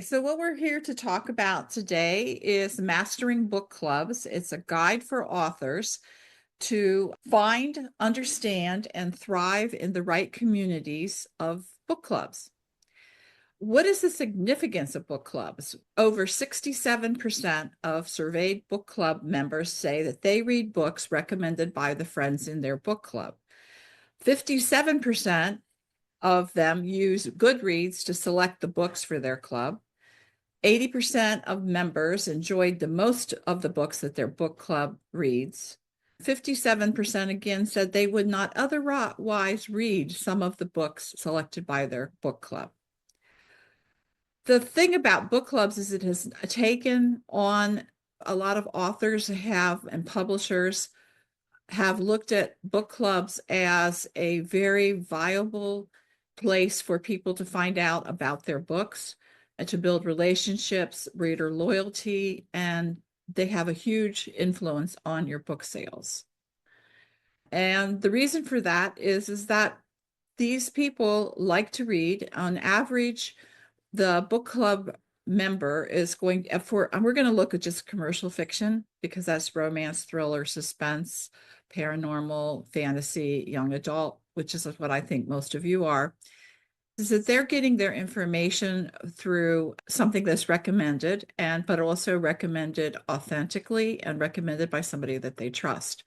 So, what we're here to talk about today is mastering book clubs. It's a guide for authors to find, understand, and thrive in the right communities of book clubs. What is the significance of book clubs? Over 67% of surveyed book club members say that they read books recommended by the friends in their book club. 57% of them use Goodreads to select the books for their club. 80% of members enjoyed the most of the books that their book club reads. 57% again said they would not otherwise read some of the books selected by their book club. The thing about book clubs is it has taken on a lot of authors have and publishers have looked at book clubs as a very viable place for people to find out about their books and to build relationships, reader loyalty, and they have a huge influence on your book sales. And the reason for that is that these people like to read. On average, the book club member is going for, and we're going to look at just commercial fiction because that's romance, thriller, suspense, paranormal, fantasy, young adult, which is what I think most of you are, is that they're getting their information through something that's recommended and but also recommended authentically and recommended by somebody that they trust.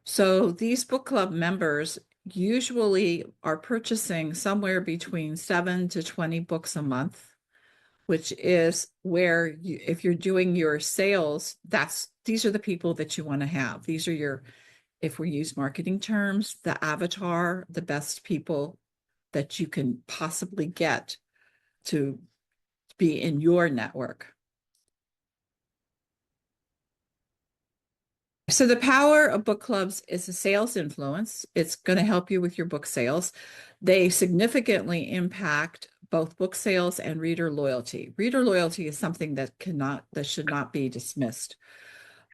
So these book club members usually are purchasing somewhere between 7 to 20 books a month, which is where you, if you're doing your sales, these are the people that you want to have. These are your, if we use marketing terms, the avatar, the best people that you can possibly get to be in your network. So the power of book clubs is a sales influence. It's going to help you with your book sales. They significantly impact both book sales and reader loyalty. Reader loyalty is something that should not be dismissed.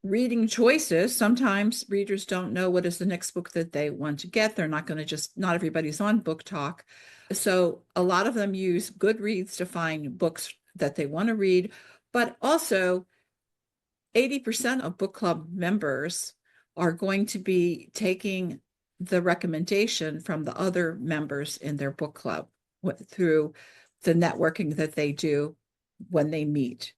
Reading choices, sometimes readers don't know what is the next book that they want to get. They're not going to just, not everybody's on Book Talk. So a lot of them use Goodreads to find books that they want to read, but also 80% of book club members are going to be taking the recommendation from the other members in their book club through the networking that they do when they meet.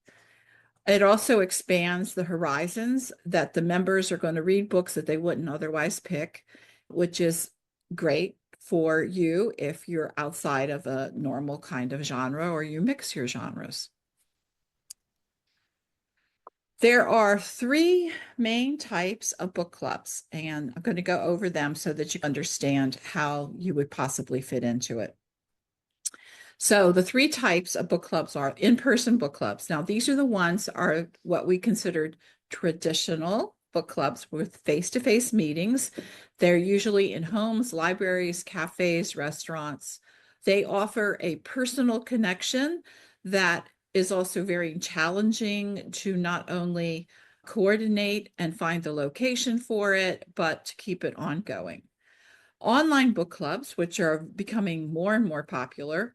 It also expands the horizons that the members are going to read books that they wouldn't otherwise pick, which is great for you if you're outside of a normal kind of genre or you mix your genres. There are three main types of book clubs, and I'm going to go over them so that you understand how you would possibly fit into it. So the three types of book clubs are in-person book clubs. Now, these are the ones are what we considered traditional book clubs with face-to-face meetings. They're usually in homes, libraries, cafes, restaurants. They offer a personal connection that is also very challenging to not only coordinate and find the location for it, but to keep it ongoing. Online book clubs, which are becoming more and more popular,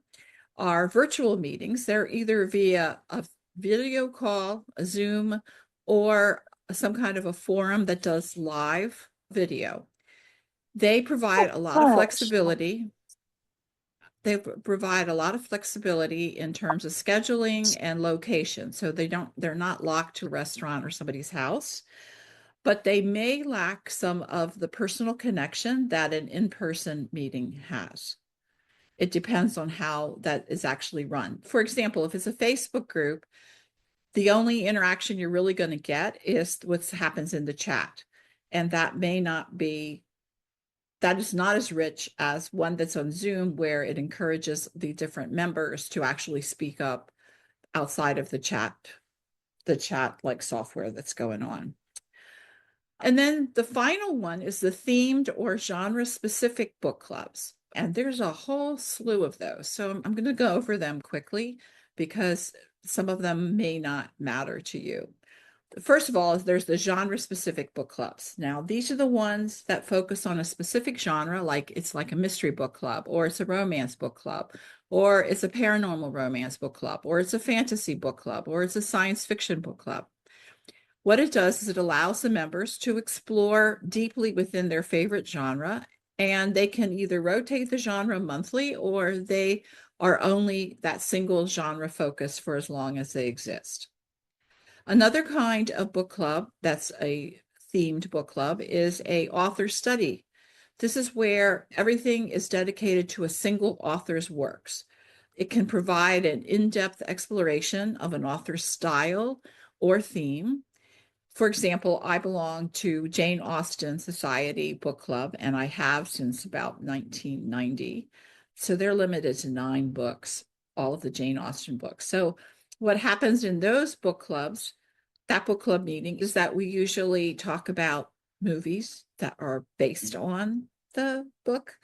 are virtual meetings. They're either via a video call, a Zoom, or some kind of a forum that does live video. They provide a lot of flexibility. They provide a lot of flexibility in terms of scheduling and location. So they're not locked to a restaurant or somebody's house, but they may lack some of the personal connection that an in-person meeting has. It depends on how that is actually run. For example, if it's a Facebook group, the only interaction you're really going to get is what happens in the chat. And that is not as rich as one that's on Zoom, where it encourages the different members to actually speak up outside of the chat like software that's going on. And then the final one is the themed or genre specific book clubs. And there's a whole slew of those. So I'm going to go over them quickly because some of them may not matter to you. First of all, there's the genre specific book clubs. Now, these are the ones that focus on a specific genre, like it's like a mystery book club, or it's a romance book club, or it's a paranormal romance book club, or it's a fantasy book club, or it's a science fiction book club. What it does is it allows the members to explore deeply within their favorite genre, and they can either rotate the genre monthly or they are only that single genre focus for as long as they exist. Another kind of book club that's a themed book club is a author study. This is where everything is dedicated to a single author's works. It can provide an in-depth exploration of an author's style or theme. For example, I belong to Jane Austen Society Book Club, and I have since about 1990. So they're limited to 9 books, all of the Jane Austen books. So what happens in those book clubs, that book club meeting, is that we usually talk about movies that are based on the book,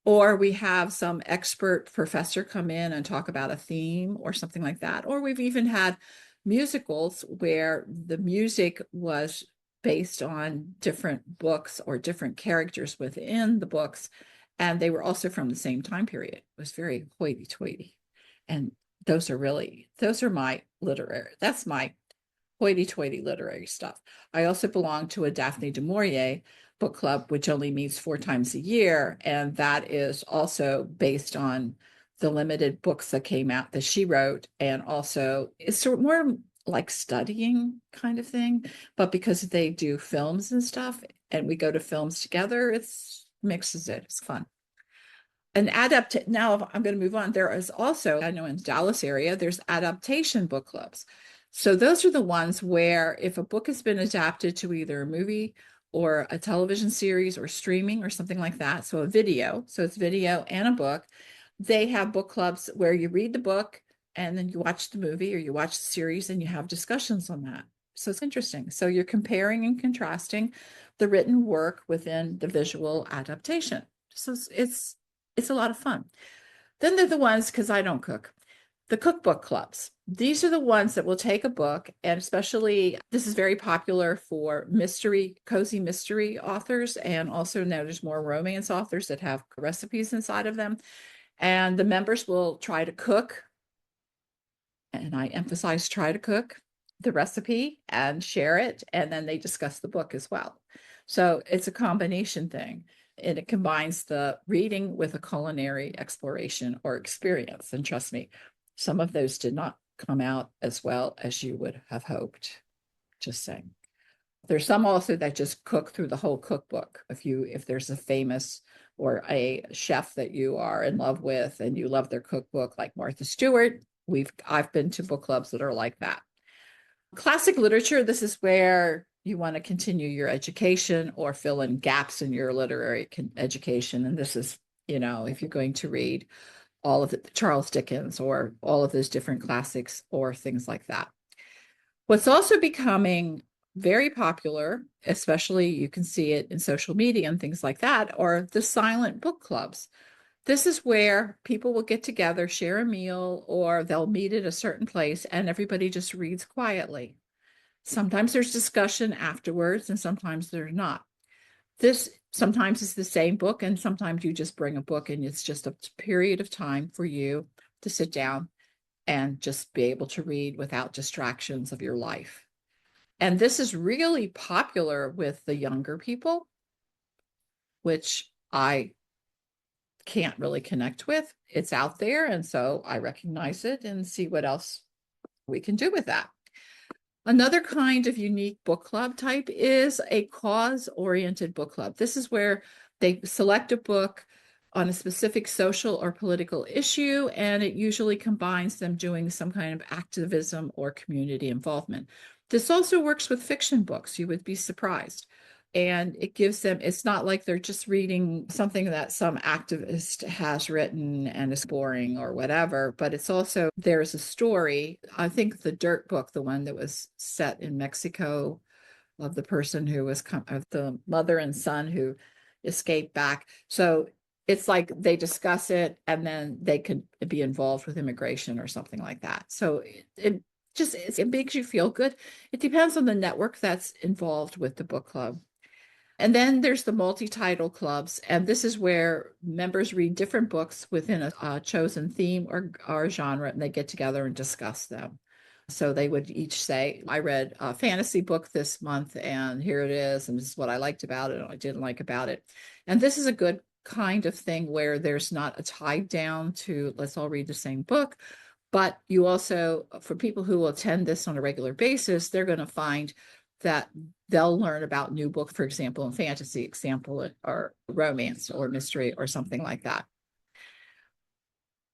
or we have some expert professor come in and talk about a theme or something like that. Or we've even had musicals where the music was based on different books or different characters within the books, and they were also from the same time period. It was very hoity-toity. And those are my literary, that's my hoity-toity literary stuff. I also belong to a Daphne du Maurier book club, which only meets 4 times a year. And that is also based on the limited books that came out that she wrote. And also it's sort of more like studying kind of thing. But because they do films and stuff, and we go to films together, it's mixes it. It's fun. Now I'm going to move on. There is also, I know in Dallas area, there's adaptation book clubs. So those are the ones where if a book has been adapted to either a movie or a television series or streaming or something like that, so it's video and a book, they have book clubs where you read the book and then you watch the movie or you watch the series and you have discussions on that. So it's interesting. So you're comparing and contrasting the written work within the visual adaptation. So it's a lot of fun. Then they're the ones, because I don't cook, the cookbook clubs. These are the ones that will take a book, and especially this is very popular for cozy mystery authors, and also now there's more romance authors that have recipes inside of them. And the members will try to cook, and I emphasize try to cook the recipe and share it, and then they discuss the book as well. So it's a combination thing, and it combines the reading with a culinary exploration or experience. And trust me, some of those did not come out as well as you would have hoped. Just saying. There's some also that just cook through the whole cookbook. If there's a famous or a chef that you are in love with and you love their cookbook, like Martha Stewart, I've been to book clubs that are like that. Classic literature, this is where you want to continue your education or fill in gaps in your literary education. And this is, if you're going to read all of it, Charles Dickens or all of those different classics or things like that. What's also becoming very popular, especially you can see it in social media and things like that, are the silent book clubs. This is where people will get together, share a meal, or they'll meet at a certain place and everybody just reads quietly. Sometimes there's discussion afterwards and sometimes there's not. This sometimes is the same book and sometimes you just bring a book and it's just a period of time for you to sit down and just be able to read without distractions of your life. And this is really popular with the younger people, which I can't really connect with. It's out there, and so I recognize it and see what else we can do with that. Another kind of unique book club type is a cause-oriented book club. This is where they select a book on a specific social or political issue, and it usually combines them doing some kind of activism or community involvement. This also works with fiction books. You would be surprised. And it gives them, it's not like they're just reading something that some activist has written and is boring or whatever, but it's also, there's a story. I think the Dirt book, the one that was set in Mexico, of the person who was of the mother and son who escaped back. So it's like they discuss it and then they could be involved with immigration or something like that. So it makes you feel good. It depends on the network that's involved with the book club. And then there's the multi-title clubs, and this is where members read different books within a chosen theme or genre, and they get together and discuss them. So they would each say, I read a fantasy book this month, and here it is, and this is what I liked about it, and I didn't like about it. And this is a good kind of thing where there's not a tied down to let's all read the same book, but you also, for people who will attend this on a regular basis, they're going to find that they'll learn about new books, for example, in fantasy, example, or romance or mystery or something like that.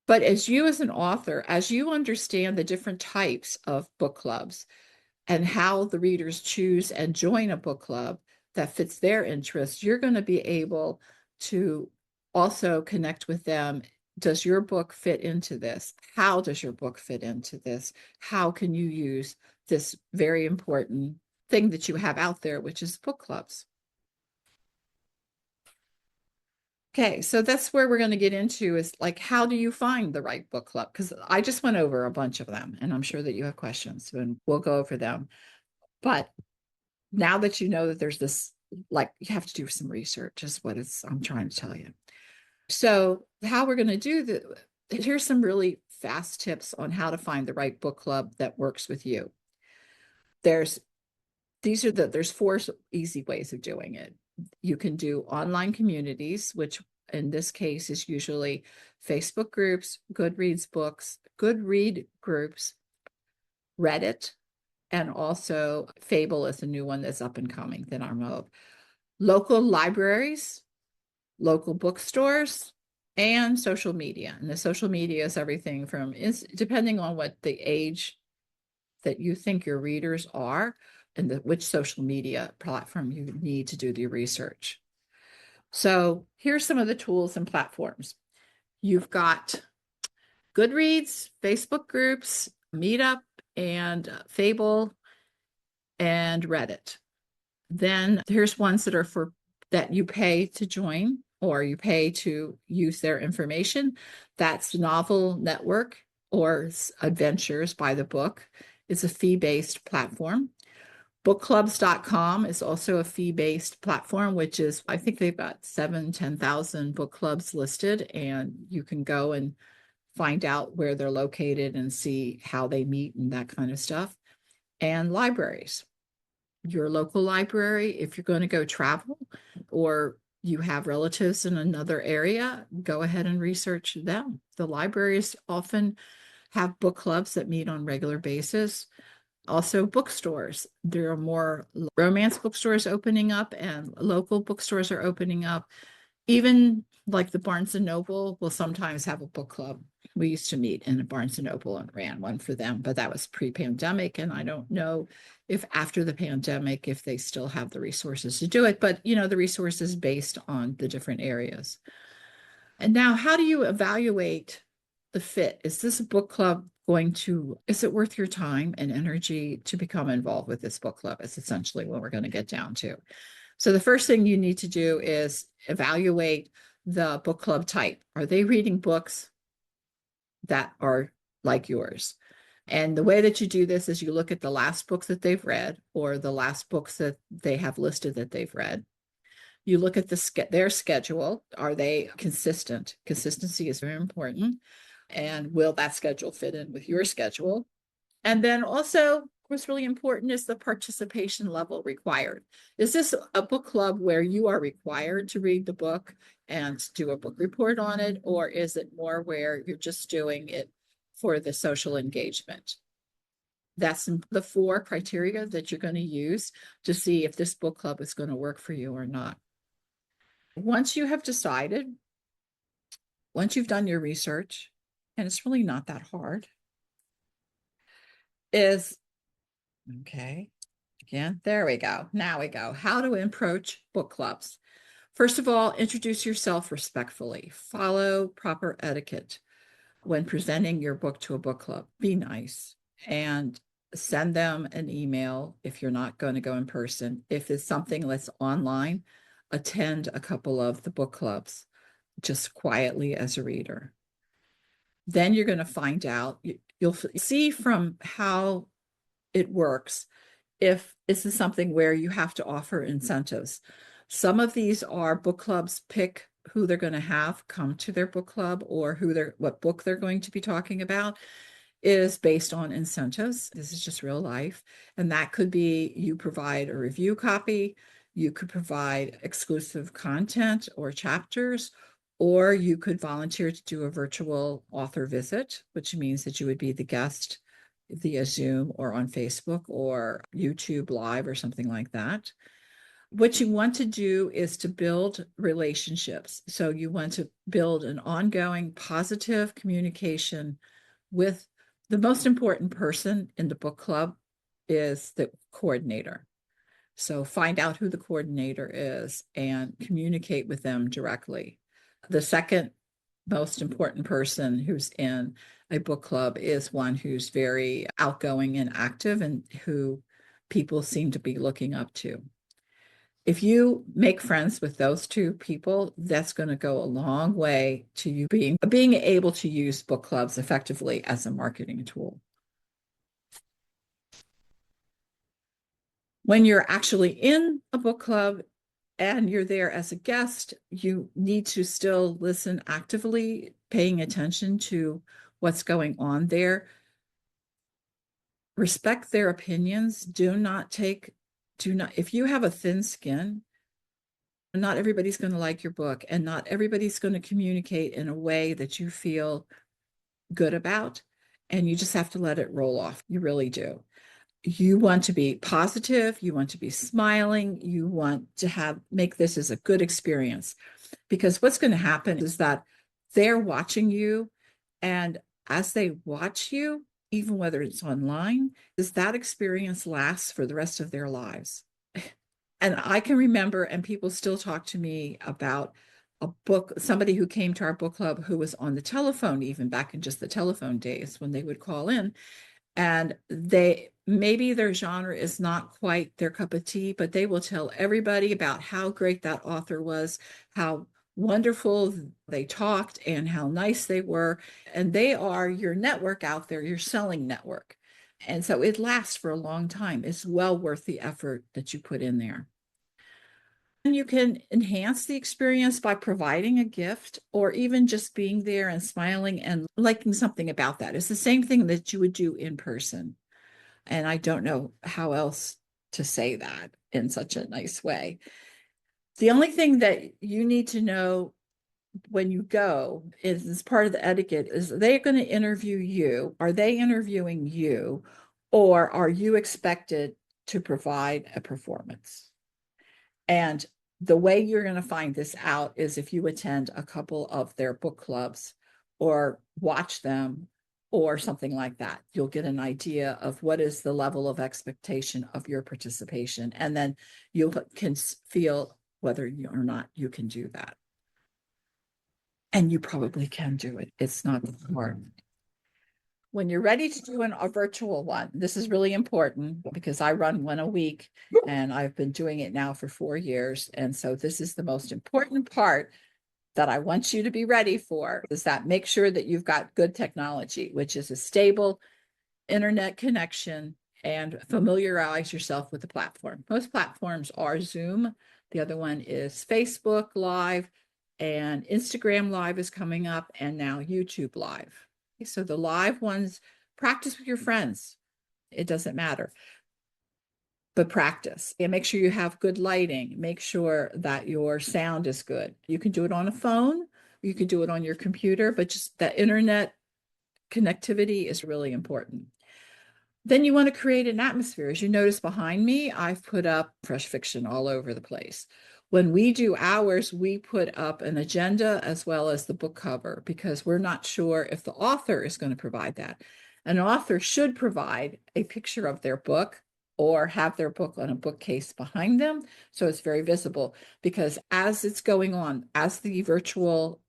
But as you as an author, as you understand the different types of book clubs and how the readers choose and join a book club that fits their interests, you're going to be able to also connect with them. Does your book fit into this? How does your book fit into this? How can you use this very important thing that you have out there, which is book clubs? Okay, so that's where we're going to get into is like, how do you find the right book club? Because I just went over a bunch of them, and I'm sure that you have questions, and we'll go over them. But now that you know that there's this, like, you have to do some research, is what I'm trying to tell you. So, how we're going to do that, here's some really fast tips on how to find the right book club that works with you. There's there's four easy ways of doing it. You can do online communities, which in this case is usually Facebook groups, Goodreads books, Goodread groups, Reddit, and also Fable is a new one that's up and coming that I know of. Local libraries, local bookstores, and social media. And the social media is everything from, depending on what the age that you think your readers are and which social media platform you need to do the research. So here's some of the tools and platforms. You've got Goodreads, Facebook groups, Meetup, and Fable, and Reddit. Then here's ones that are for that you pay to join or you pay to use their information. That's Novel Network or Adventures by the Book. It's a fee-based platform. Bookclubs.com is also a fee-based platform, which is, I think they've got 10,000 book clubs listed, and you can go and find out where they're located and see how they meet and that kind of stuff. And libraries, your local library, if you're going to go travel or you have relatives in another area, go ahead and research them. The libraries often have book clubs that meet on a regular basis. Also, bookstores. There are more romance bookstores opening up, and local bookstores are opening up. Even like the Barnes and Noble will sometimes have a book club. We used to meet in a Barnes and Noble and ran one for them, but that was pre-pandemic. And I don't know if after the pandemic, if they still have the resources to do it, but the resources based on the different areas. And now, how do you evaluate the fit? Is this book club is it worth your time and energy to become involved with this book club? It's essentially what we're going to get down to. So the first thing you need to do is evaluate the book club type. Are they reading books that are like yours? And the way that you do this is you look at the last books that they've read or the last books that they have listed that they've read. You look at their schedule. Are they consistent? Consistency is very important. And will that schedule fit in with your schedule? And then also, what's really important is the participation level required. Is this a book club where you are required to read the book and do a book report on it? Or is it more where you're just doing it for the social engagement? That's the four criteria that you're going to use to see if this book club is going to work for you or not. Once you have decided, once you've done your research, and it's really not that hard, is, okay, again, there we go. Now we go. How to approach book clubs. First of all, introduce yourself respectfully. Follow proper etiquette when presenting your book to a book club. Be nice and send them an email if you're not going to go in person. If it's something that's online, attend a couple of the book clubs just quietly as a reader. Then you're going to find out, you'll see from how it works if this is something where you have to offer incentives. Some of these are book clubs pick who they're going to have come to their book club or what book they're going to be talking about is based on incentives. This is just real life. And that could be you provide a review copy, you could provide exclusive content or chapters, or you could volunteer to do a virtual author visit, which means that you would be the guest via Zoom or on Facebook or YouTube Live or something like that. What you want to do is to build relationships. So you want to build an ongoing positive communication with the most important person in the book club is the coordinator. So find out who the coordinator is and communicate with them directly. The second most important person who's in a book club is one who's very outgoing and active and who people seem to be looking up to. If you make friends with those two people, that's going to go a long way to you being able to use book clubs effectively as a marketing tool. When you're actually in a book club and you're there as a guest, you need to still listen actively, paying attention to what's going on there. Respect their opinions. If you have a thin skin, not everybody's going to like your book, and not everybody's going to communicate in a way that you feel good about. And you just have to let it roll off. You really do. You want to be positive. You want to be smiling. You want to make this as a good experience, because what's going to happen is that they're watching you. And as they watch you, even whether it's online, is that experience lasts for the rest of their lives. And I can remember, and people still talk to me about a book, somebody who came to our book club who was on the telephone, even back in just the telephone days when they would call in. And maybe their genre is not quite their cup of tea, but they will tell everybody about how great that author was, how wonderful they talked, and how nice they were. And they are your network out there, your selling network. And so it lasts for a long time. It's well worth the effort that you put in there. And you can enhance the experience by providing a gift or even just being there and smiling and liking something about that. It's the same thing that you would do in person. And I don't know how else to say that in such a nice way. The only thing that you need to know when you go is, as part of the etiquette, is they're going to interview you. Are they interviewing you, or are you expected to provide a performance? And the way you're going to find this out is if you attend a couple of their book clubs or watch them or something like that. You'll get an idea of what is the level of expectation of your participation. And then you can feel whether you or not you can do that. And you probably can do it. It's not hard. When you're ready to do a virtual one, this is really important because I run one a week and I've been doing it now for 4 years. And so this is the most important part that I want you to be ready for, is that make sure that you've got good technology, which is a stable internet connection, and familiarize yourself with the platform. Most platforms are Zoom. The other one is Facebook Live, and Instagram Live is coming up, and now YouTube Live. So the live ones, practice with your friends. It doesn't matter, but practice and make sure you have good lighting. Make sure that your sound is good. You can do it on a phone, you can do it on your computer, but just that internet connectivity is really important. Then you want to create an atmosphere. As you notice behind me, I've put up fresh fiction all over the place. When we do ours, we put up an agenda as well as the book cover, because we're not sure if the author is going to provide that. An author should provide a picture of their book or have their book on a bookcase behind them, so it's very visible, because as it's going on, as the virtual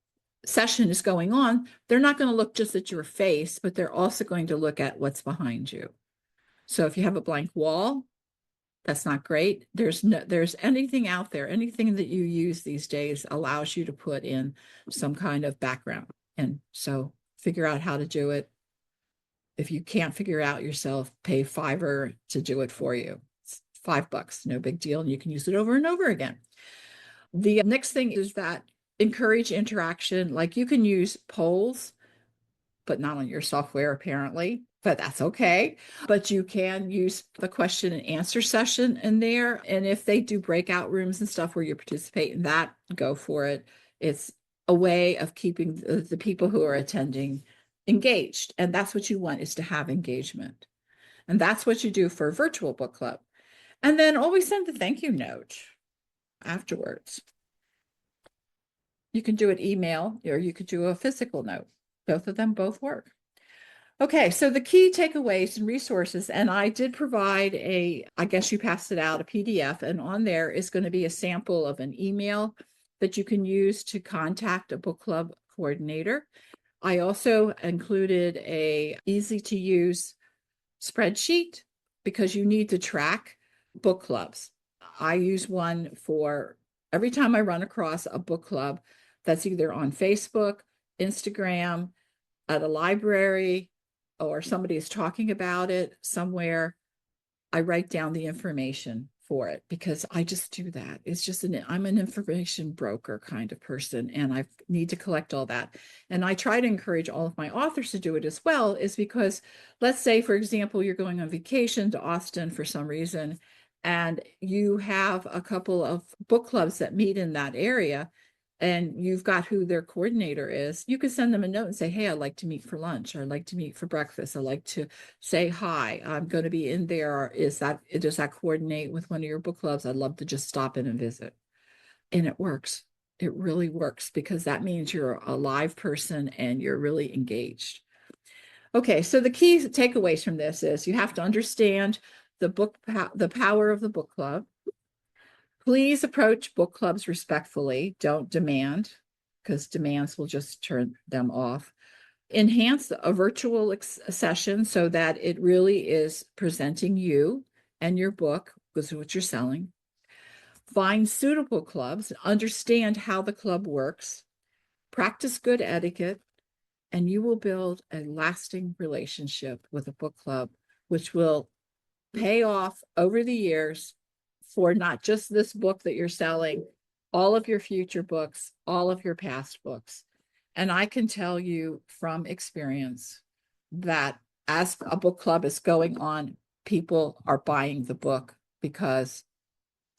session is going on, they're not going to look just at your face, but they're also going to look at what's behind you. So if you have a blank wall, that's not great. There's anything out there, anything that you use these days allows you to put in some kind of background. And so figure out how to do it. If you can't figure it out yourself, pay Fiverr to do it for you. It's $5, no big deal. And you can use it over and over again. The next thing is that encourage interaction. Like you can use polls, but not on your software apparently, but that's okay. But you can use the question and answer session in there. And if they do breakout rooms and stuff where you participate in that, go for it. It's a way of keeping the people who are attending engaged. And that's what you want, is to have engagement. And that's what you do for a virtual book club. And then always send the thank you note afterwards. You can do it email or you could do a physical note. Both of them both work. Okay, so the key takeaways and resources, and I did provide I guess you passed it out, a PDF, and on there is going to be a sample of an email that you can use to contact a book club coordinator. I also included a easy to use spreadsheet because you need to track book clubs. I use one for every time I run across a book club that's either on Facebook, Instagram, at a library, or somebody is talking about it somewhere. I write down the information for it because I just do that. It's just I'm an information broker kind of person, and I need to collect all that. And I try to encourage all of my authors to do it as well, is because let's say, for example, you're going on vacation to Austin for some reason, and you have a couple of book clubs that meet in that area, and you've got who their coordinator is. You could send them a note and say, hey, I'd like to meet for lunch, or I'd like to meet for breakfast. I'd like to say hi. I'm going to be in there. Does that coordinate with one of your book clubs? I'd love to just stop in and visit. And it works. It really works because that means you're a live person and you're really engaged. Okay, so the key takeaways from this is you have to understand the power of the book club. Please approach book clubs respectfully. Don't demand, because demands will just turn them off. Enhance a virtual session so that it really is presenting you and your book, because what you're selling. Find suitable clubs, understand how the club works, practice good etiquette, and you will build a lasting relationship with a book club, which will pay off over the years for not just this book that you're selling, all of your future books, all of your past books. And I can tell you from experience that as a book club is going on, people are buying the book because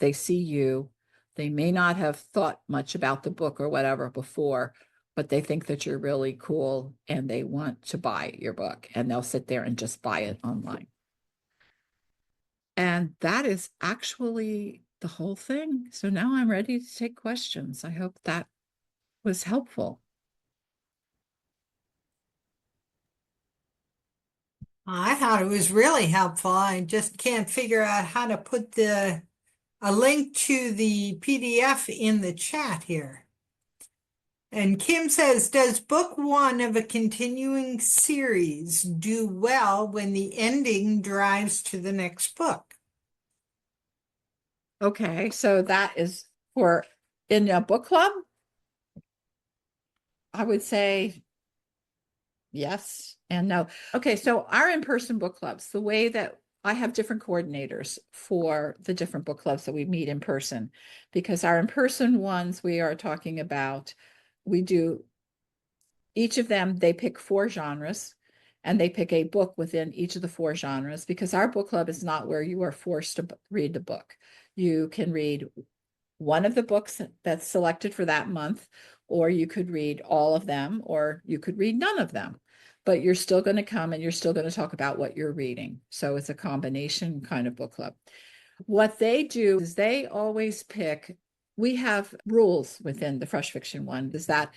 they see you. They may not have thought much about the book or whatever before, but they think that you're really cool and they want to buy your book, and they'll sit there and just buy it online. And that is actually the whole thing. So now I'm ready to take questions. I hope that was helpful. I thought it was really helpful. I just can't figure out how to put a link to the PDF in the chat here. And Kim says, does book one of a continuing series do well when the ending drives to the next book? Okay, so that is for in a book club. I would say yes and no. Okay, so our in-person book clubs, the way that I have different coordinators for the different book clubs that we meet in person, because our in-person ones we are talking about, we do each of them, they pick 4 genres and they pick a book within each of the 4 genres, because our book club is not where you are forced to read the book. You can read one of the books that's selected for that month, or you could read all of them, or you could read none of them. But you're still going to come and you're still going to talk about what you're reading. So it's a combination kind of book club. What they do is they always pick, we have rules within the fresh fiction one, is that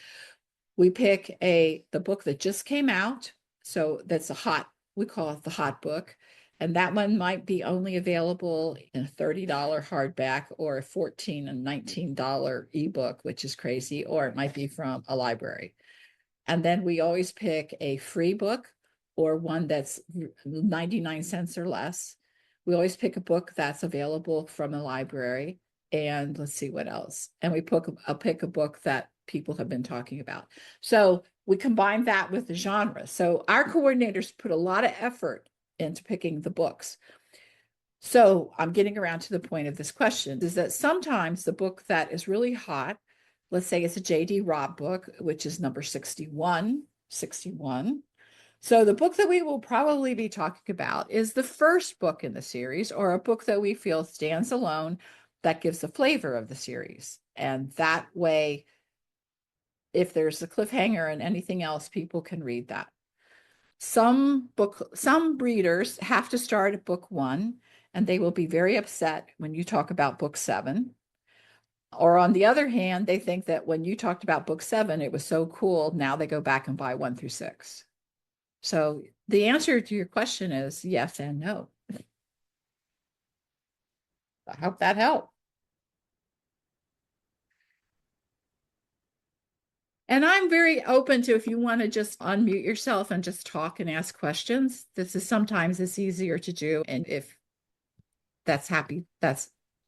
we pick the book that just came out. So that's we call it the hot book. And that one might be only available in a $30 hardback or a $14 and $19 ebook, which is crazy, or it might be from a library. And then we always pick a free book or one that's 99 cents or less. We always pick a book that's available from a library. And let's see what else. And I'll pick a book that people have been talking about. So we combine that with the genre. So our coordinators put a lot of effort into picking the books. So I'm getting around to the point of this question is that sometimes the book that is really hot, let's say it's a J.D. Robb book, which is number 61, 61. So the book that we will probably be talking about is the first book in the series, or a book that we feel stands alone that gives the flavor of the series. And that way, if there's a cliffhanger and anything else, people can read that. Some readers have to start at book one, and they will be very upset when you talk about book seven. Or on the other hand, they think that when you talked about book seven, it was so cool. Now they go back and buy one through six. So the answer to your question is yes and no. I hope that helped. And I'm very open to if you want to just unmute yourself and just talk and ask questions. This is sometimes it's easier to do. And if that's happy,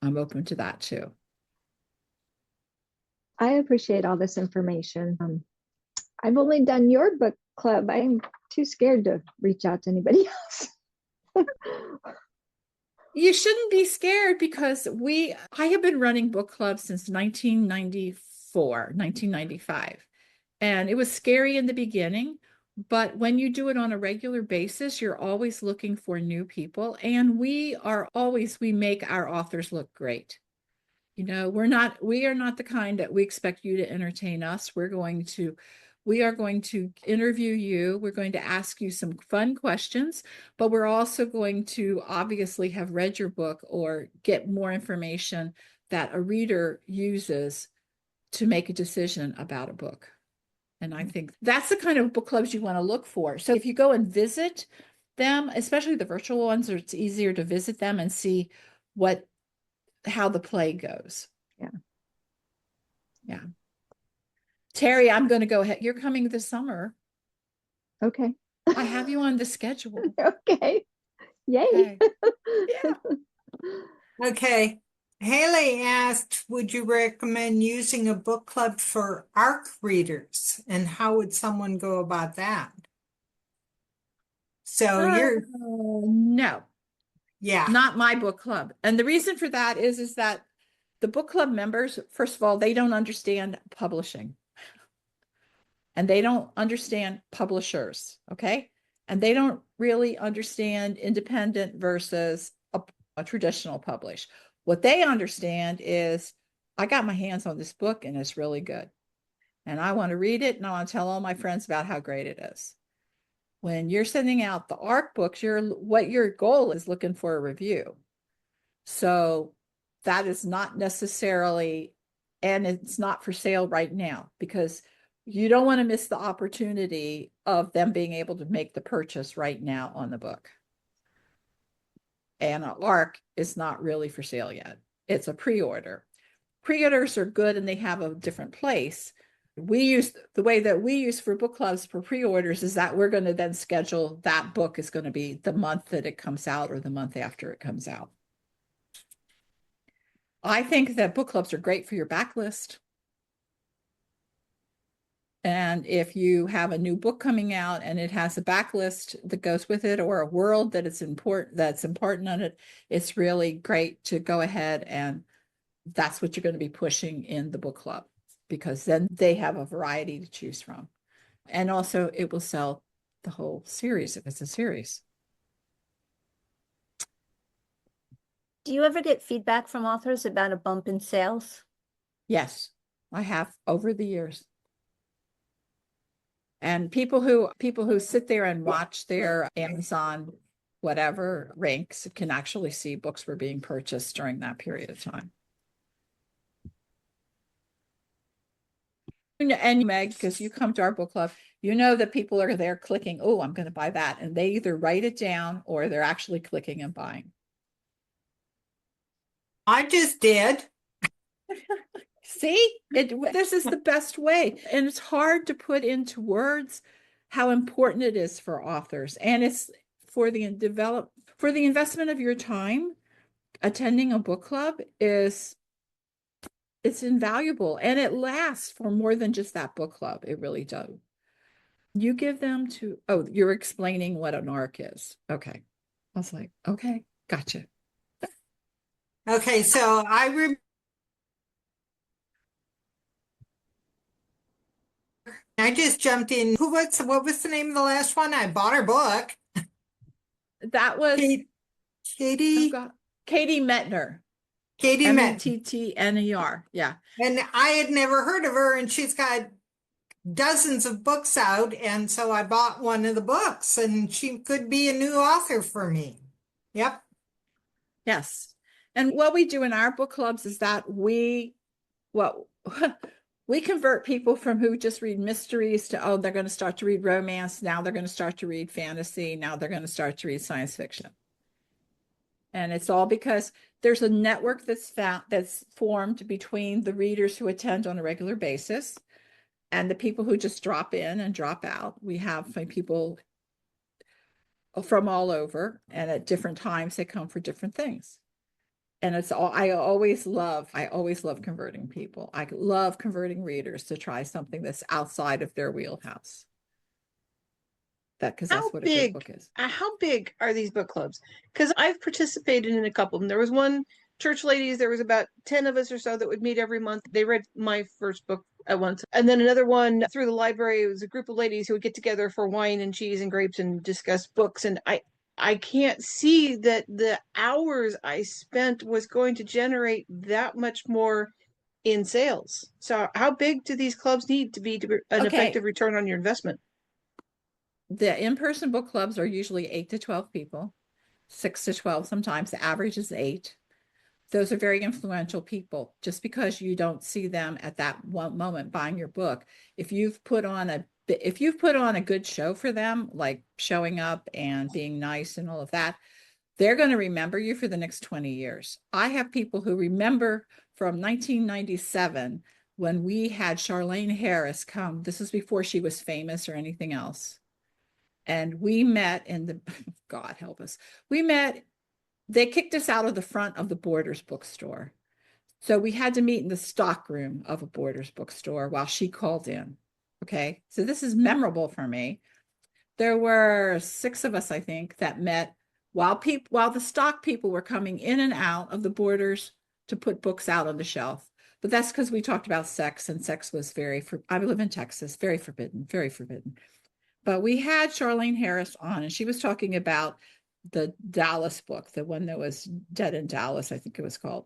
I'm open to that too. I appreciate all this information. I've only done your book club. I'm too scared to reach out to anybody else. You shouldn't be scared because I have been running book clubs since 1994, 1995. And it was scary in the beginning, but when you do it on a regular basis, you're always looking for new people. And we make our authors look great. You know, we are not the kind that we expect you to entertain us. We are going to interview you. We're going to ask you some fun questions, but we're also going to obviously have read your book or get more information that a reader uses to make a decision about a book. And I think that's the kind of book clubs you want to look for. So if you go and visit them, especially the virtual ones, it's easier to visit them and see how the play goes. Yeah. Yeah. Terry, I'm going to go ahead. You're coming this summer. Okay. I have you on the schedule. Okay. Yay. Okay. Yeah. Okay. Haley asked, would you recommend using a book club for ARC readers? And how would someone go about that? So No, yeah. not my book club. And the reason for that is that the book club members, first of all, they don't understand publishing. And they don't understand publishers, okay? And they don't really understand independent versus a traditional publish. What they understand is I got my hands on this book and it's really good. And I want to read it and I want to tell all my friends about how great it is. When you're sending out the ARC books, what your goal is looking for a review. So that is not necessarily, and it's not for sale right now because you don't want to miss the opportunity of them being able to make the purchase right now on the book. And ARC is not really for sale yet. It's a pre-order. Pre-orders are good and they have a different place. The way that we use for book clubs for pre-orders is that we're going to then schedule that book is going to be the month that it comes out or the month after it comes out. I think that book clubs are great for your backlist. And if you have a new book coming out and it has a backlist that goes with it or a world that's important on it, it's really great to go ahead and that's what you're going to be pushing in the book club because then they have a variety to choose from. And also it will sell the whole series if it's a series. Do you ever get feedback from authors about a bump in sales? Yes, I have over the years. And people who sit there and watch their Amazon whatever ranks can actually see books were being purchased during that period of time. And Meg, because you come to our book club, you know that people are there clicking, oh, I'm going to buy that. And they either write it down or they're actually clicking and buying. I just did. See, this is the best way. And it's hard to put into words how important it is for authors. And it's for the investment of your time, attending a book club it's invaluable and it lasts for more than just that book club. It really does. You give them you're explaining what an ARC is. Okay. I was like, okay, gotcha. Okay, so I just jumped in. What was the name of the last one? I bought her book. That was, Kate, oh Katie, God, Katie Metner, Katie Met. Mettner. Yeah. And I had never heard of her, and she's got dozens of books out. And so I bought one of the books, and she could be a new author for me. Yep. Yes. And what we do in our book clubs is that well, we convert people from who just read mysteries to, oh, they're going to start to read romance. Now they're going to start to read fantasy. Now they're going to start to read science fiction. And it's all because there's a network that's formed between the readers who attend on a regular basis and the people who just drop in and drop out. We have people from all over, and at different times they come for different things. And it's all I always love converting people. I love converting readers to try something that's outside of their wheelhouse. That because that's what a good book is. How big are these book clubs? Because I've participated in a couple of them. There was one church ladies, there was about 10 of us or so that would meet every month. They read my first book at once. And then another one through the library, it was a group of ladies who would get together for wine and cheese and grapes and discuss books. And I can't see that the hours I spent was going to generate that much more in sales. So how big do these clubs need to be an effective return on your investment? The in-person book clubs are usually 8 to 12 people, 6 to 12 sometimes. The average is 8. Those are very influential people. Just because you don't see them at that one moment buying your book, if you've put on a good show for them, like showing up and being nice and all of that, they're going to remember you for the next 20 years. I have people who remember from 1997 when we had Charlene Harris come. This is before she was famous or anything else. And we met in the, God help us, they kicked us out of the front of the Borders bookstore. So we had to meet in the stock room of a Borders bookstore while she called in. Okay. So this is memorable for me. There were 6 of us, I think, that met while the stock people were coming in and out of the Borders to put books out on the shelf. But that's because we talked about sex, and sex was I live in Texas, very forbidden, very forbidden. But we had Charlene Harris on, and she was talking about the Dallas book, the one that was Dead in Dallas, I think it was called.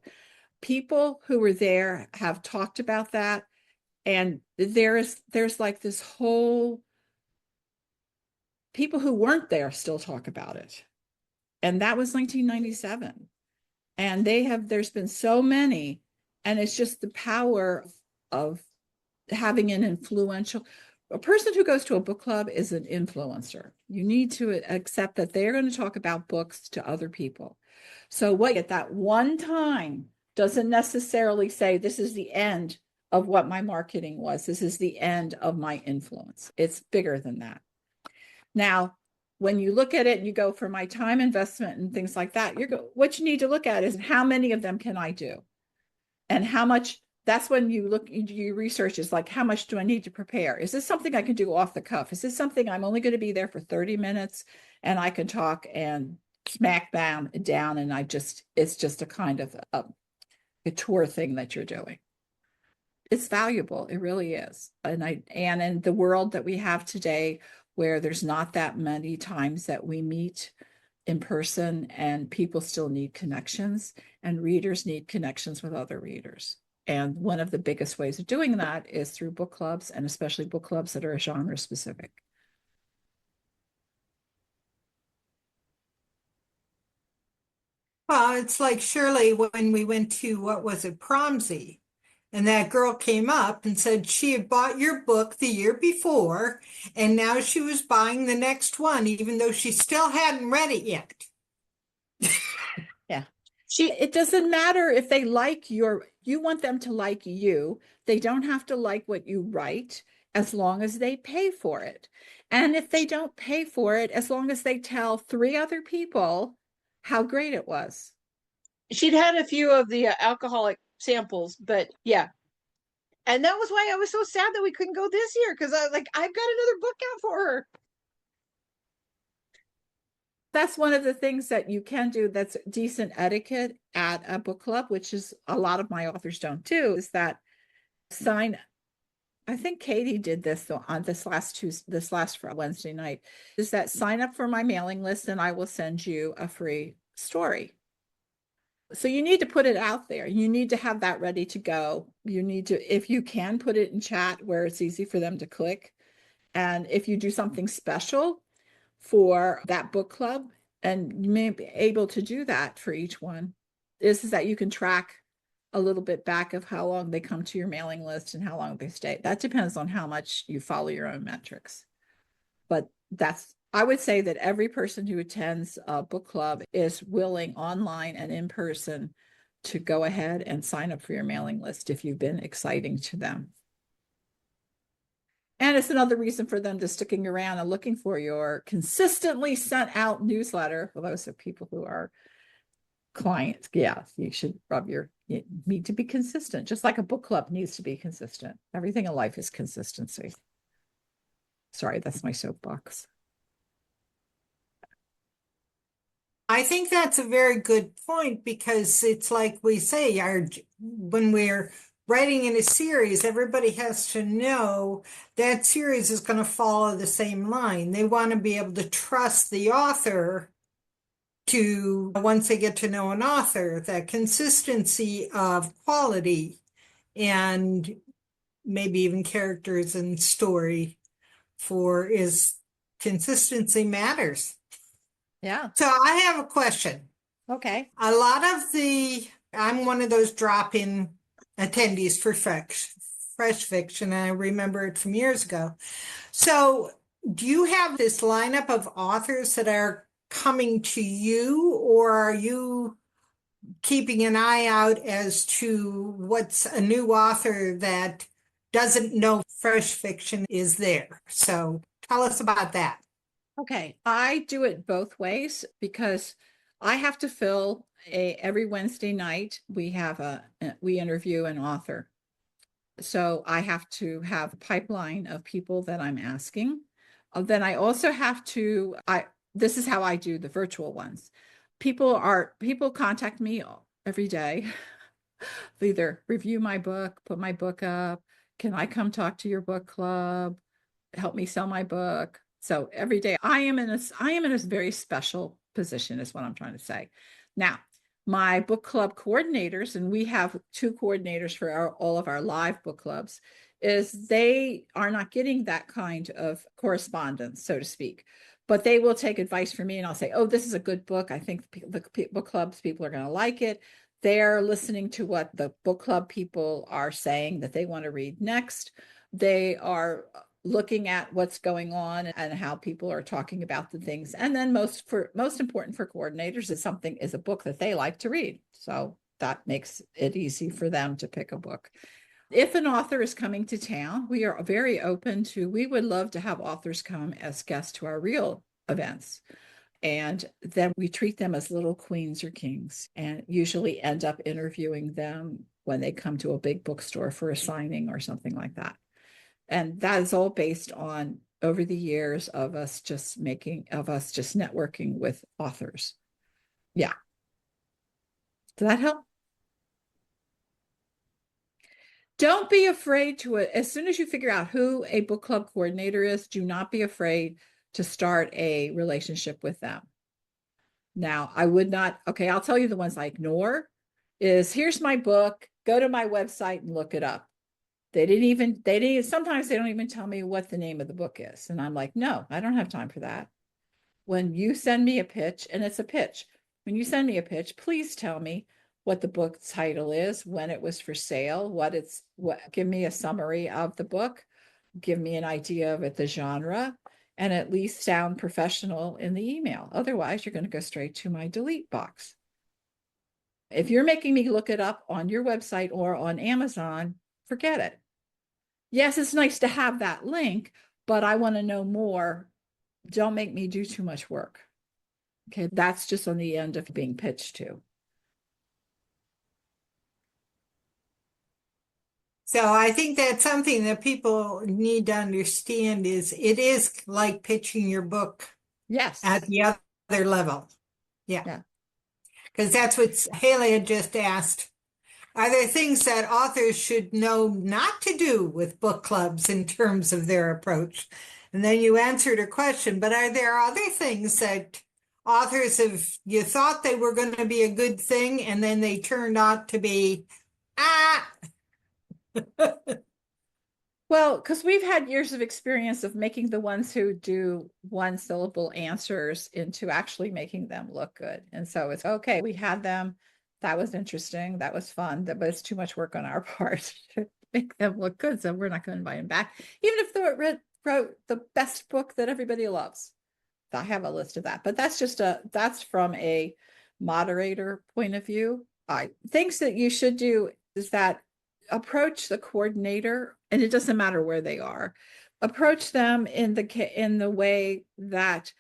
People who were there have talked about that. And there's like this whole, people who weren't there still talk about it. And that was 1997. And there's been so many, and it's just the power of having an influential, a person who goes to a book club is an influencer. You need to accept that they're going to talk about books to other people. So what at that one time doesn't necessarily say this is the end of what my marketing was. This is the end of my influence. It's bigger than that. Now, when you look at it and you go for my time investment and things like that, what you need to look at is how many of them can I do? And how much, that's when you research is like, how much do I need to prepare? Is this something I can do off the cuff? Is this something I'm only going to be there for 30 minutes and I can talk and smack down and it's just a kind of a tour thing that you're doing. It's valuable. It really is. And in the world that we have today, where there's not that many times that we meet in person, and people still need connections, and readers need connections with other readers. And one of the biggest ways of doing that is through book clubs, and especially book clubs that are genre specific. Well, it's like Shirley when we went to, what was it, Promsey. And that girl came up and said she had bought your book the year before, and now she was buying the next one, even though she still hadn't read it yet. Yeah. It doesn't matter if they like you want them to like you. They don't have to like what you write as long as they pay for it. And if they don't pay for it, as long as they tell 3 other people how great it was. She'd had a few of the alcoholic samples, but yeah. And that was why I was so sad that we couldn't go this year, because I was like, I've got another book out for her. That's one of the things that you can do that's decent etiquette at a book club, which is a lot of my authors don't do, is that sign. I think Katie did this on this last Wednesday night, is that sign up for my mailing list and I will send you a free story. So you need to put it out there. You need to have that ready to go. You need to, if you can, put it in chat where it's easy for them to click. And if you do something special for that book club, and you may be able to do that for each one, is that you can track a little bit back of how long they come to your mailing list and how long they stay. That depends on how much you follow your own metrics. But I would say that every person who attends a book club is willing, online and in person, to go ahead and sign up for your mailing list if you've been exciting to them. And it's another reason for them to sticking around and looking for your consistently sent out newsletter. For those of people who are clients, yeah, you need to be consistent, just like a book club needs to be consistent. Everything in life is consistency. Sorry, that's my soapbox. I think that's a very good point, because it's like we say, when we're writing in a series, everybody has to know that series is going to follow the same line. They want to be able to trust the author to, once they get to know an author, that consistency of quality and maybe even characters and story consistency matters. Yeah. So I have a question. Okay. I'm one of those drop-in attendees for fresh fiction, and I remember it from years ago. So do you have this lineup of authors that are coming to you, or are you keeping an eye out as to what's a new author that doesn't know fresh fiction is there? So tell us about that. Okay, I do it both ways because I have to fill every Wednesday night we interview an author. So I have to have a pipeline of people that I'm asking. Then I also have to this is how I do the virtual ones. People contact me every day. They either review my book, put my book up, can I come talk to your book club? Help me sell my book. So every day I am in a very special position is what I'm trying to say. Now, my book club coordinators, and we have 2 coordinators for all of our live book clubs, is they are not getting that kind of correspondence, so to speak. But they will take advice from me and I'll say, oh, this is a good book. I think the book clubs people are going to like it. They're listening to what the book club people are saying that they want to read next. They are looking at what's going on and how people are talking about the things. And then most important for coordinators is a book that they like to read. So that makes it easy for them to pick a book. If an author is coming to town, we are very open we would love to have authors come as guests to our real events. And then we treat them as little queens or kings and usually end up interviewing them when they come to a big bookstore for a signing or something like that. And that is all based on over the years of us just networking with authors. Yeah. Does that help? Don't be afraid as soon as you figure out who a book club coordinator is, do not be afraid to start a relationship with them. Now, I'll tell you the ones I ignore is here's my book, go to my website and look it up. Sometimes they don't even tell me what the name of the book is. And I'm like, no, I don't have time for that. When you send me a pitch, and it's a pitch, when you send me a pitch, please tell me what the book title is, when it was for sale, give me a summary of the book, give me an idea of the genre, and at least sound professional in the email. Otherwise, you're going to go straight to my delete box. If you're making me look it up on your website or on Amazon, forget it. Yes, it's nice to have that link, but I want to know more. Don't make me do too much work. Okay, that's just on the end of being pitched to. So I think that's something that people need to understand is it is like pitching your book Yes. at the other level. Yeah. Yeah. Because that's what Haley had just asked. Are there things that authors should know not to do with book clubs in terms of their approach? And then you answered her question, but are there other things that authors you thought they were going to be a good thing and then they turned out to be, ah, Well, because we've had years of experience of making the ones who do one syllable answers into actually making them look good. And so it's okay, we had them. That was interesting. That was fun. But it's too much work on our part to make them look good. So we're not going to invite them back, even if they wrote the best book that everybody loves. I have a list of that, but that's from a moderator point of view. Things that you should do is that approach the coordinator, and it doesn't matter where they are. Approach them in the way that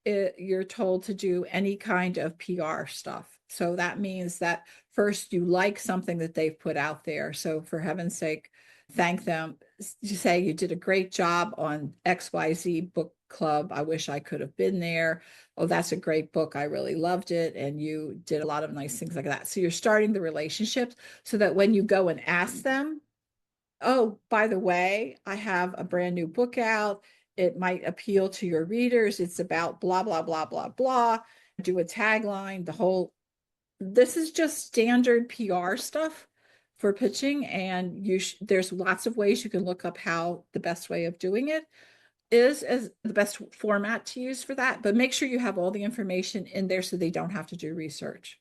you're told to do any kind of PR stuff. So that means that first you like something that they've put out there. So for heaven's sake, thank them. You say you did a great job on XYZ book club. I wish I could have been there. Oh, that's a great book. I really loved it. And you did a lot of nice things like that. So you're starting the relationships so that when you go and ask them, oh, by the way, I have a brand new book out. It might appeal to your readers. It's about blah, blah, blah, blah, blah. Do a tagline, this is just standard PR stuff for pitching. And there's lots of ways you can look up how the best way of doing it is as the best format to use for that, but make sure you have all the information in there so they don't have to do research.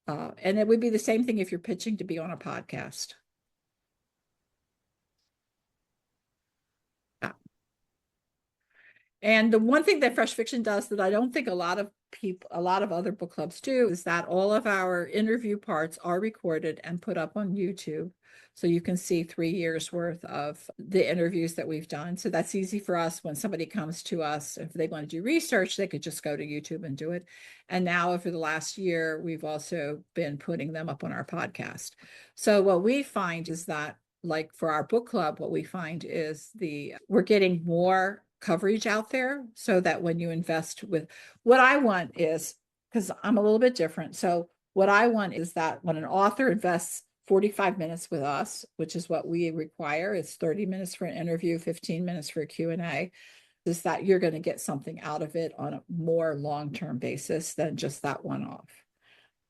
And it would be the same thing if you're pitching to be on a podcast. And the one thing that Fresh Fiction does that I don't think a lot of other book clubs do is that all of our interview parts are recorded and put up on YouTube. So you can see 3 years worth of the interviews that we've done. So that's easy for us when somebody comes to us. If they want to do research, they could just go to YouTube and do it. And now over the last year, we've also been putting them up on our podcast. So what we find is that, like for our book club, what we find is we're getting more coverage out there so that when you invest with what I want is, because I'm a little bit different. So what I want is that when an author invests 45 minutes with us, which is what we require, it's 30 minutes for an interview, 15 minutes for a Q&A, is that you're going to get something out of it on a more long-term basis than just that one-off.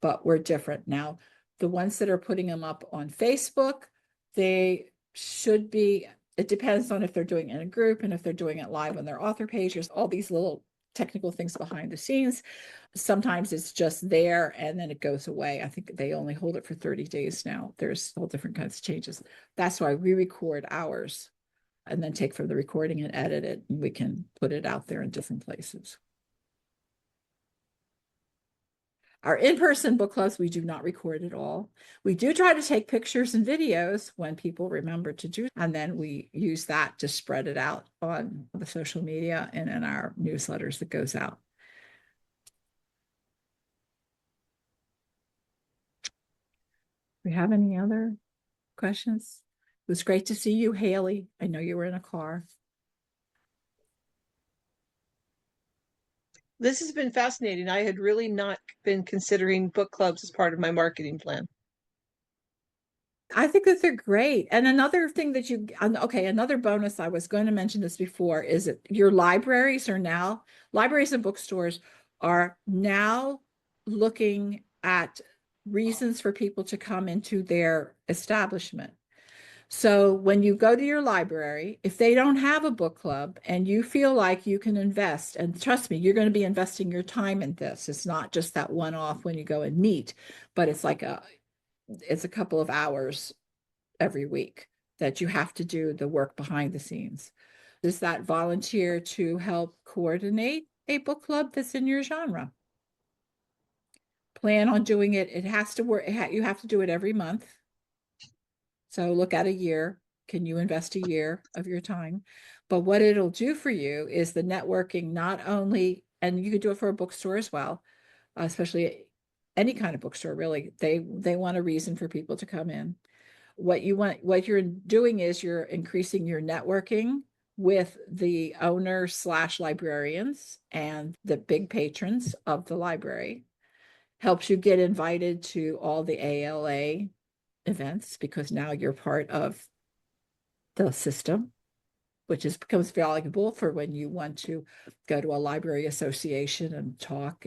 But we're different. Now, the ones that are putting them up on Facebook, they should be, it depends on if they're doing it in a group and if they're doing it live on their author page. There's all these little technical things behind the scenes. Sometimes it's just there and then it goes away. I think they only hold it for 30 days now. There's all different kinds of changes. That's why we record ours and then take from the recording and edit it, and we can put it out there in different places. Our in-person book clubs, we do not record at all. We do try to take pictures and videos when people remember to do, and then we use that to spread it out on the social media and in our newsletters that goes out. Do we have any other questions? It was great to see you, Haley. I know you were in a car. This has been fascinating. I had really not been considering book clubs as part of my marketing plan. I think that they're great. And another thing that another bonus, I was going to mention this before, is that your libraries and bookstores are now looking at reasons for people to come into their establishment. So when you go to your library, if they don't have a book club and you feel like you can invest, and trust me, you're going to be investing your time in this. It's not just that one-off when you go and meet, but it's a couple of hours every week that you have to do the work behind the scenes. Is that volunteer to help coordinate a book club that's in your genre? Plan on doing it. It has to work. You have to do it every month. So look at a year. Can you invest a year of your time? But what it'll do for you is the networking, not only, and you could do it for a bookstore as well, especially any kind of bookstore, really. They want a reason for people to come in. What you're doing is you're increasing your networking with the owner slash librarians and the big patrons of the library. Helps you get invited to all the ALA events because now you're part of the system, which becomes valuable for when you want to go to a library association and talk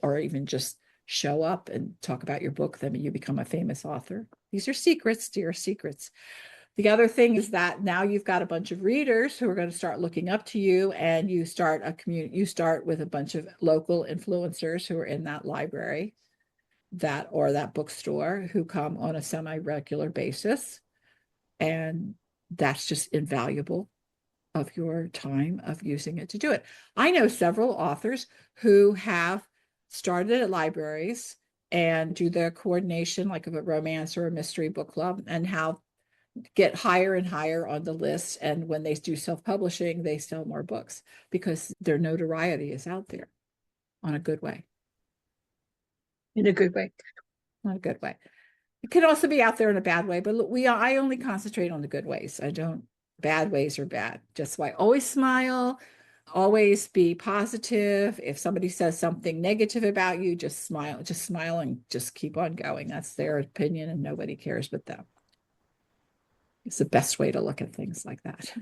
or even just show up and talk about your book. Then you become a famous author. These are secrets, dear secrets. The other thing is that now you've got a bunch of readers who are going to start looking up to you, and you start a community. You start with a bunch of local influencers who are in that library, that bookstore, who come on a semi-regular basis, and that's just invaluable of your time of using it to do it. I know several authors who have started at libraries and do the coordination, like of a romance or a mystery book club, and how get higher and higher on the list. And when they do self-publishing, they sell more books because their notoriety is out there on a good way. In a good way. Not a good way. It can also be out there in a bad way, but I only concentrate on the good ways. I don't, bad ways are bad. Just why always smile, always be positive. If somebody says something negative about you, just smile and just keep on going. That's their opinion and nobody cares but them. It's the best way to look at things like that.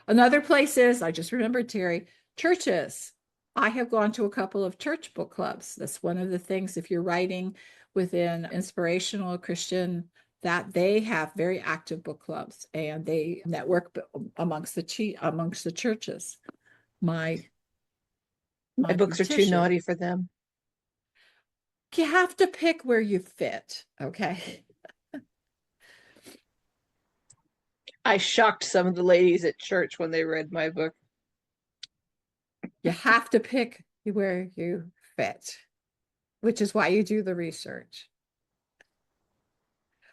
Another place is, I just remembered, Terry, churches. I have gone to a couple of church book clubs. That's one of the things, if you're writing within inspirational Christian, that they have very active book clubs and they network amongst the churches. My books are too naughty for them. You have to pick where you fit, okay? I shocked some of the ladies at church when they read my book. You have to pick where you fit, which is why you do the research.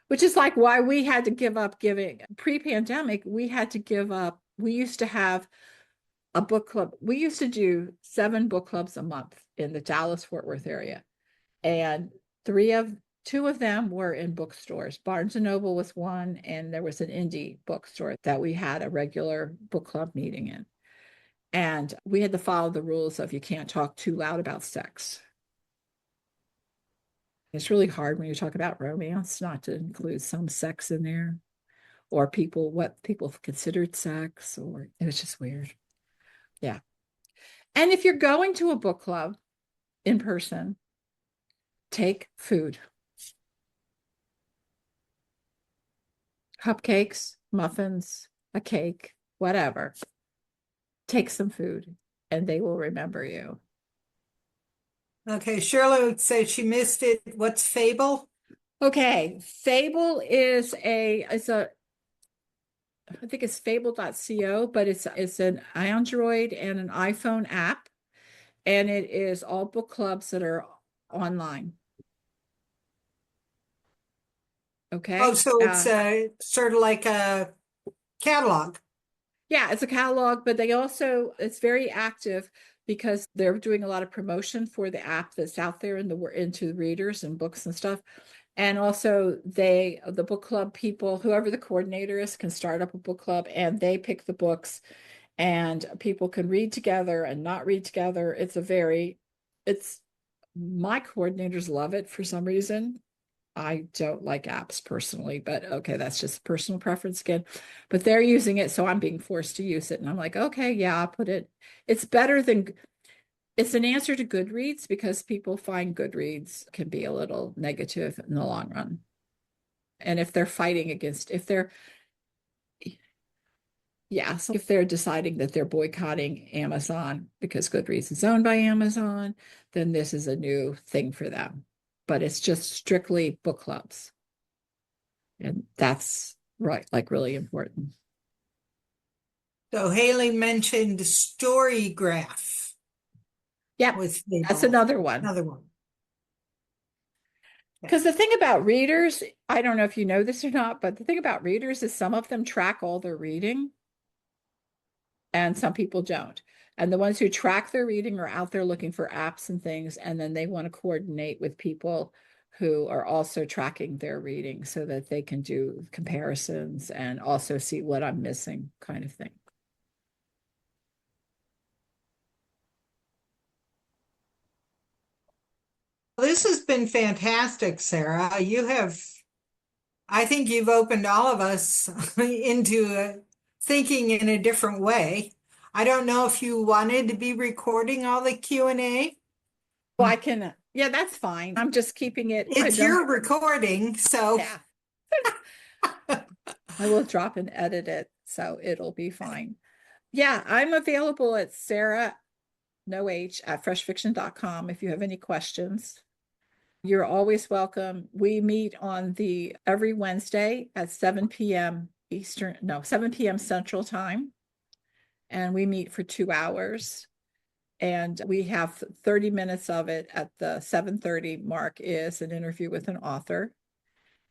Which is like why we had to give up giving. Pre-pandemic, we had to give up. We used to have a book club. We used to do 7 book clubs a month in the Dallas-Fort Worth area. And 2 of them were in bookstores. Barnes and Noble was one, and there was an indie bookstore that we had a regular book club meeting in. And we had to follow the rules of you can't talk too loud about sex. It's really hard when you talk about romance not to include some sex in there, or what people considered sex, or it was just weird. Yeah. And if you're going to a book club in person, take food. Cupcakes, muffins, a cake, whatever. Take some food and they will remember you. Okay, Shirley would say she missed it. What's Fable? Okay, Fable is I think it's fable.co, but it's an Android and an iPhone app, and it is all book clubs that are online. Okay. Oh, so it's sort of like a catalog. Yeah, it's a catalog, but it's very active because they're doing a lot of promotion for the app that's out there into readers and books and stuff. And also the book club people, whoever the coordinator is, can start up a book club and they pick the books and people can read together and not read together. My coordinators love it for some reason. I don't like apps personally, but okay, that's just personal preference again. But they're using it, so I'm being forced to use it. And I'm like, okay, yeah, I'll put it. It's an answer to Goodreads because people find Goodreads can be a little negative in the long run. And if they're if they're deciding that they're boycotting Amazon because Goodreads is owned by Amazon, then this is a new thing for them. But it's just strictly book clubs. And that's right, like really important. So Haley mentioned Storygraph. Yeah, that's another one. Another one. Because the thing about readers, I don't know if you know this or not, but the thing about readers is some of them track all their reading and some people don't. And the ones who track their reading are out there looking for apps and things, and then they want to coordinate with people who are also tracking their reading so that they can do comparisons and also see what I'm missing, kind of thing. This has been fantastic, Sarah. I think you've opened all of us into thinking in a different way. I don't know if you wanted to be recording all the Q&A. Well, I can, yeah, that's fine. I'm just keeping it. It's your recording, so. Yeah. I will drop and edit it, so it'll be fine. Yeah, I'm available at Sarah, no H, at freshfiction.com if you have any questions. You're always welcome. We meet on every Wednesday at 7 p.m. Eastern, no, 7 p.m. Central Time. And we meet for 2 hours. And we have 30 minutes of it at the 7:30 mark is an interview with an author.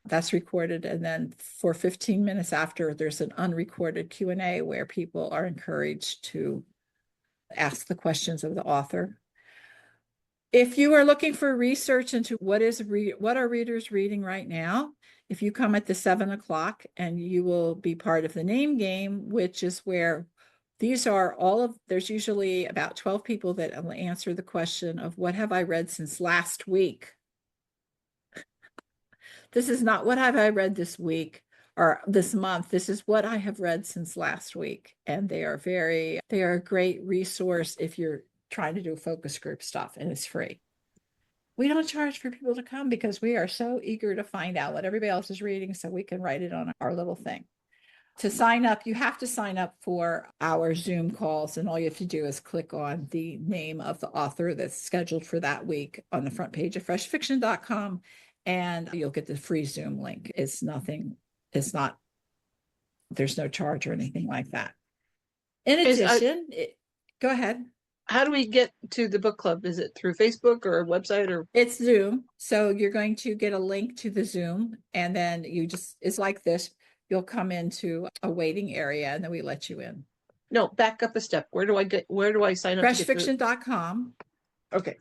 That's recorded. And then for 15 minutes after, there's an unrecorded Q&A where people are encouraged to ask the questions of the author. If you are looking for research into what are readers reading right now, if you come at the 7 o'clock, and you will be part of the name game, which is where there's usually about 12 people that will answer the question of what have I read since last week? This is not what have I read this week or this month. This is what I have read since last week. And they are a great resource if you're trying to do focus group stuff, and it's free. We don't charge for people to come because we are so eager to find out what everybody else is reading so we can write it on our little thing. To sign up, you have to sign up for our Zoom calls, and all you have to do is click on the name of the author that's scheduled for that week on the front page of freshfiction.com, and you'll get the free Zoom link. There's no charge or anything like that. In addition, go ahead. How do we get to the book club? Is it through Facebook or a website or? It's Zoom. So you're going to get a link to the Zoom, and then it's like this. You'll come into a waiting area, and then we let you in. No, back up a step. Where do I sign up? Freshfiction.com. Okay.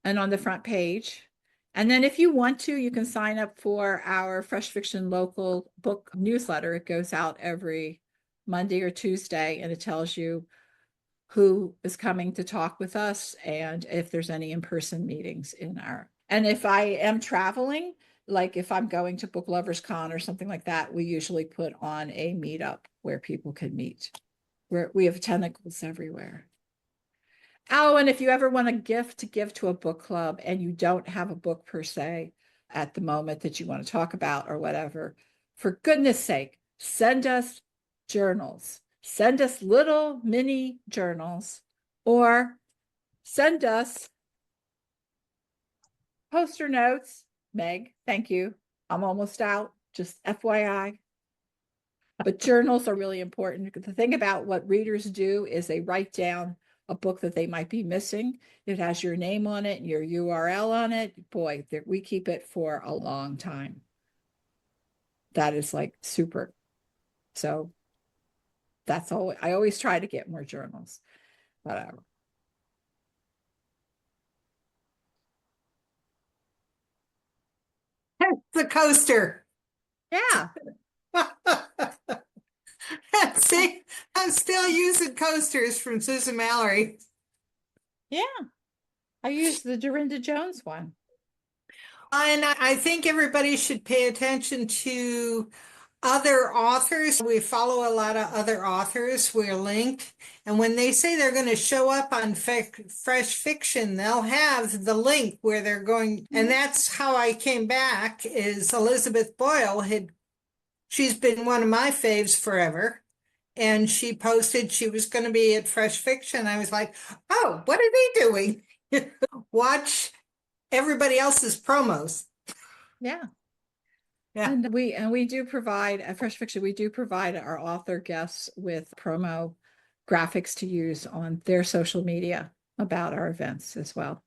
And on the front page. And then if you want to, you can sign up for our Fresh Fiction local book newsletter. It goes out every Monday or Tuesday, and it tells you who is coming to talk with us and if there's any in-person meetings and if I am traveling, like if I'm going to Book Lovers Con or something like that, we usually put on a meetup where people can meet. We have tentacles everywhere. Oh, and if you ever want a gift to give to a book club and you don't have a book per se at the moment that you want to talk about or whatever, for goodness sake, send us journals. Send us little mini journals, or send us poster notes. Meg, thank you. I'm almost out, just FYI. But journals are really important. The thing about what readers do is they write down a book that they might be missing. It has your name on it and your URL on it. Boy, we keep it for a long time. That is like super. So that's all. I always try to get more journals, whatever. The coaster. Yeah. See, I'm still using coasters from Susan Mallory. Yeah. I use the Dorinda Jones one. And I think everybody should pay attention to other authors. We follow a lot of other authors. We're linked. And when they say they're going to show up on Fresh Fiction, they'll have the link where they're going. And that's how I came back is Elizabeth Boyle she's been one of my faves forever. And she posted she was going to be at Fresh Fiction. I was like, oh, what are they doing? Watch everybody else's promos. Yeah. Yeah. And we do provide at Fresh Fiction, we do provide our author guests with promo graphics to use on their social media about our events as well.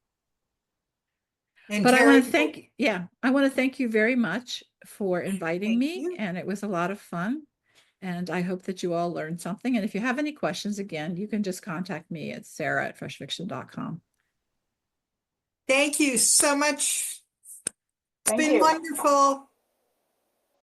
And but Terry, I want to thank you very much for inviting Thank me. you. And it was a lot of fun. And I hope that you all learned something. And if you have any questions, again, you can just contact me at sarah@freshfiction.com. Thank you so much It's Thank been you. wonderful.